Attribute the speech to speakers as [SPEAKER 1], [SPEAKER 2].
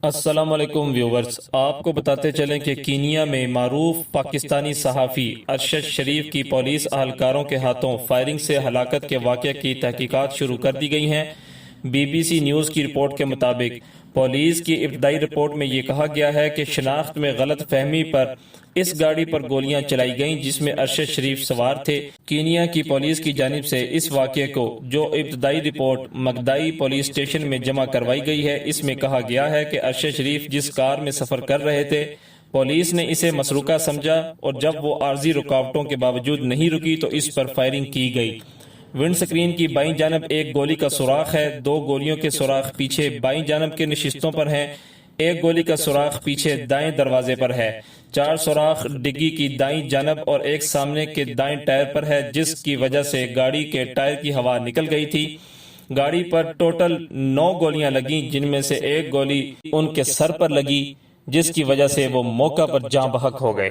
[SPEAKER 1] السلام علیکم ویورز، آپ کو بتاتے چلیں کہ کینیا میں معروف پاکستانی صحافی ارشد شریف کی پولیس اہلکاروں کے ہاتھوں فائرنگ سے ہلاکت کے واقعے کی تحقیقات شروع کر دی گئی ہیں۔ بی بی سی نیوز کی رپورٹ کے مطابق پولیس کی ابتدائی رپورٹ میں یہ کہا گیا ہے کہ شناخت میں غلط فہمی پر اس گاڑی پر گولیاں چلائی گئیں جس میں ارشد شریف سوار تھے۔ کینیا کی پولیس کی جانب سے اس واقعے کو جو ابتدائی رپورٹ مگدائی پولیس اسٹیشن میں جمع کروائی گئی ہے، اس میں کہا گیا ہے کہ ارشد شریف جس کار میں سفر کر رہے تھے، پولیس نے اسے مسروقہ سمجھا اور جب وہ عارضی رکاوٹوں کے باوجود نہیں رکی تو اس پر فائرنگ کی گئی۔ ونڈ سکرین کی بائیں جانب ایک گولی کا سوراخ ہے، 2 گولیوں کے سوراخ پیچھے بائیں جانب کے نشستوں پر ہیں، 1 گولی کا سوراخ پیچھے دائیں دروازے پر ہے، 4 سوراخ ڈگی کی دائیں جانب اور ایک سامنے کے دائیں ٹائر پر ہے، جس کی وجہ سے گاڑی کے ٹائر کی ہوا نکل گئی تھی۔ گاڑی پر ٹوٹل 9 گولیاں لگیں، جن میں سے 1 گولی ان کے سر پر لگی، جس کی وجہ سے وہ موقع پر جاں بحق ہو گئے۔